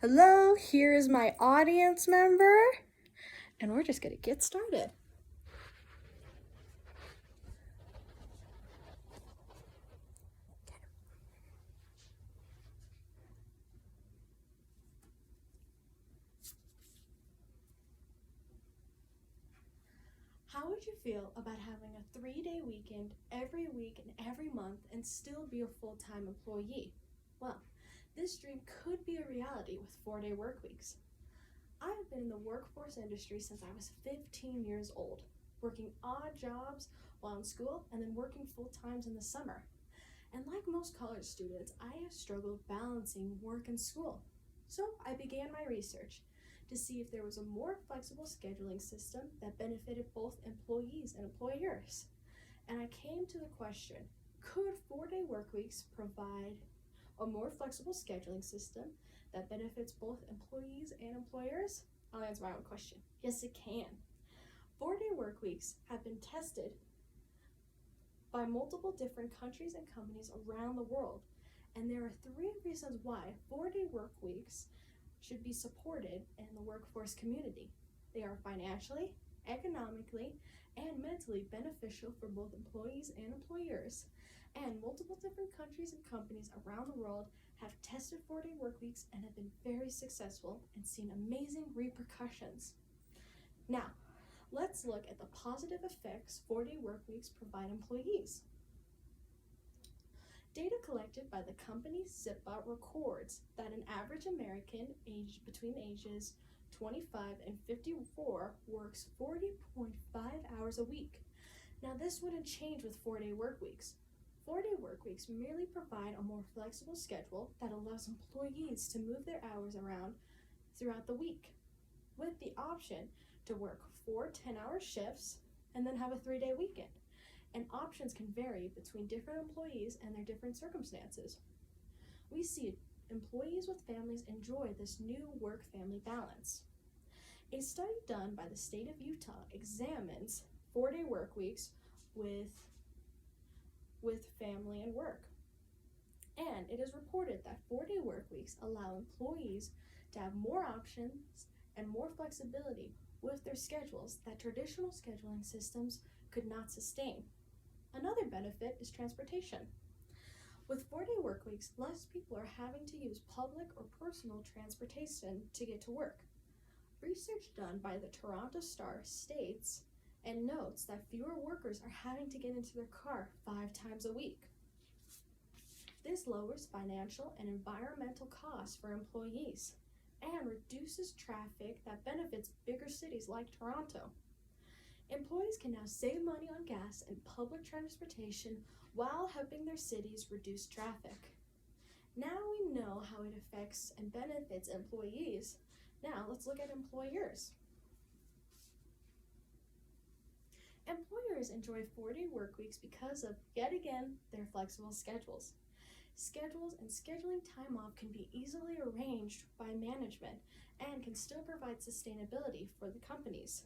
Hello, here is my audience member, and we're just gonna get started. How would you feel about having a 3-day weekend every week and every month and still be a full-time employee? Well, this dream could be a reality with 4-day work weeks. I have been in the workforce industry since I was 15 years old, working odd jobs while in school and then working full times in the summer. And like most college students, I have struggled balancing work and school. So I began my research to see if there was a more flexible scheduling system that benefited both employees and employers. And I came to the question, could 4-day work weeks provide a more flexible scheduling system that benefits both employees and employers? I'll answer my own question. Yes, it can. 4-day work weeks have been tested by multiple different countries and companies around the world. And there are 3 reasons why 4-day work weeks should be supported in the workforce community. They are financially, economically, and mentally beneficial for both employees and employers. And multiple different countries and companies around the world have tested 4-day work weeks and have been very successful and seen amazing repercussions. Now, let's look at the positive effects 4-day work weeks provide employees. Data collected by the company Zipbot records that an average American aged between ages 25 and 54 works 40.5 hours a week. Now, this wouldn't change with 4-day work weeks. 4-day work weeks merely provide a more flexible schedule that allows employees to move their hours around throughout the week, with the option to work 4 10-hour shifts and then have a 3-day weekend. And options can vary between different employees and their different circumstances. We see employees with families enjoy this new work-family balance. A study done by the state of Utah examines 4-day work weeks with family and work. And it is reported that 4-day work weeks allow employees to have more options and more flexibility with their schedules that traditional scheduling systems could not sustain. Another benefit is transportation. With 4-day work weeks, less people are having to use public or personal transportation to get to work. Research done by the Toronto Star states and notes that fewer workers are having to get into their car 5 times a week. This lowers financial and environmental costs for employees and reduces traffic that benefits bigger cities like Toronto. Employees can now save money on gas and public transportation while helping their cities reduce traffic. Now we know how it affects and benefits employees. Now let's look at employers. Employers enjoy 4-day work weeks because of, yet again, their flexible schedules. Schedules and scheduling time off can be easily arranged by management and can still provide sustainability for the companies.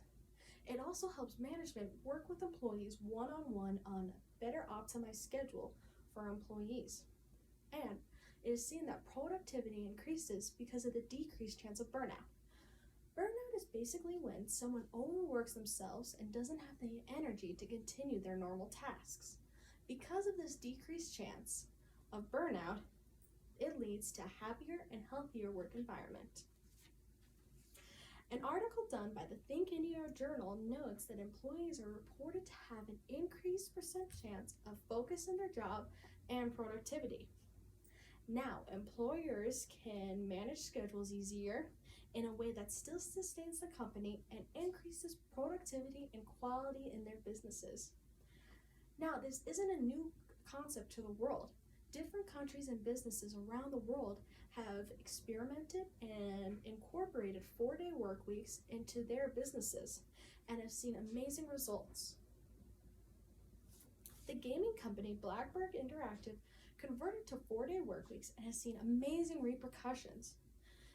It also helps management work with employees one-on-one on a better optimized schedule for employees. And it is seen that productivity increases because of the decreased chance of burnout. Burnout is basically when someone overworks themselves and doesn't have the energy to continue their normal tasks. Because of this decreased chance of burnout, it leads to a happier and healthier work environment. An article done by the Think India Journal notes that employees are reported to have an increased percent chance of focus in their job and productivity. Now, employers can manage schedules easier in a way that still sustains the company and increases productivity and quality in their businesses. Now, this isn't a new concept to the world. Different countries and businesses around the world have experimented and incorporated 4-day work weeks into their businesses and have seen amazing results. The gaming company Blackbird Interactive converted to 4-day work weeks and has seen amazing repercussions.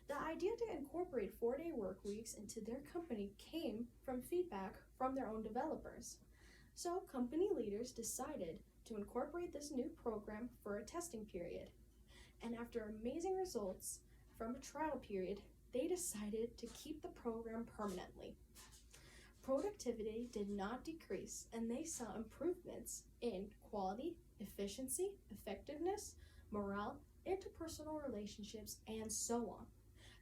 The idea to incorporate 4-day work weeks into their company came from feedback from their own developers. So company leaders decided to incorporate this new program for a testing period. And after amazing results from a trial period, they decided to keep the program permanently. Productivity did not decrease, and they saw improvements in quality, efficiency, effectiveness, morale, interpersonal relationships, and so on.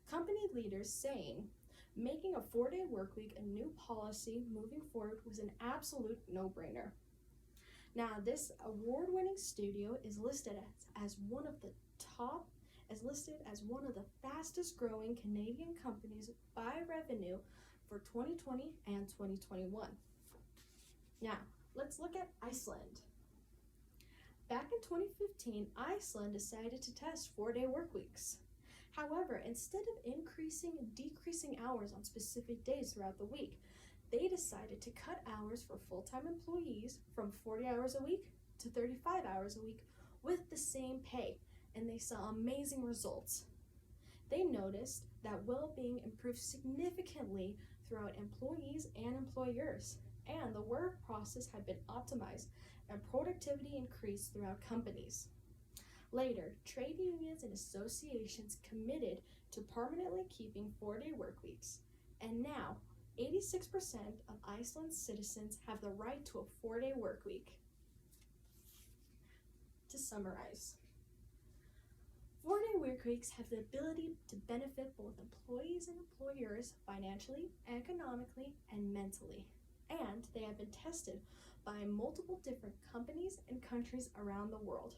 Company leaders saying making a 4-day work week a new policy moving forward was an absolute no-brainer. Now, this award-winning studio is listed as one of the fastest growing Canadian companies by revenue for 2020 and 2021. Now, let's look at Iceland. Back in 2015, Iceland decided to test 4-day work weeks. However, instead of increasing and decreasing hours on specific days throughout the week, they decided to cut hours for full-time employees from 40 hours a week to 35 hours a week with the same pay, and they saw amazing results. They noticed that well-being improved significantly throughout employees and employers, and the work process had been optimized and productivity increased throughout companies. Later, trade unions and associations committed to permanently keeping 4-day work weeks, and now 86% of Iceland's citizens have the right to a 4-day work week. To summarize, 4-day work weeks have the ability to benefit both employees and employers financially, economically, and mentally, and they have been tested by multiple different companies and countries around the world.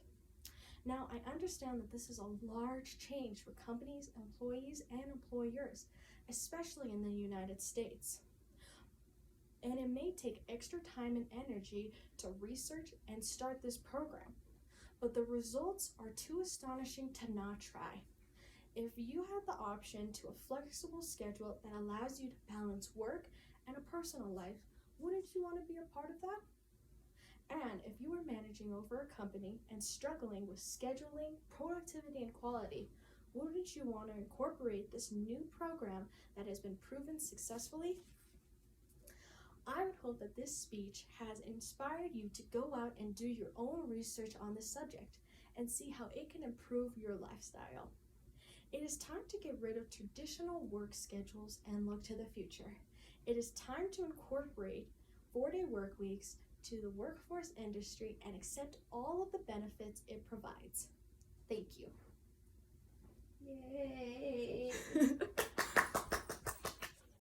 Now, I understand that this is a large change for companies, employees, and employers, especially in the United States. And it may take extra time and energy to research and start this program, but the results are too astonishing to not try. If you have the option to a flexible schedule that allows you to balance work and a personal life, wouldn't you want to be a part of that? And if you are managing over a company and struggling with scheduling, productivity, and quality, wouldn't you want to incorporate this new program that has been proven successfully? I would hope that this speech has inspired you to go out and do your own research on this subject and see how it can improve your lifestyle. It is time to get rid of traditional work schedules and look to the future. It is time to incorporate 4-day work weeks to the workforce industry and accept all of the benefits it provides. Thank you. Yay!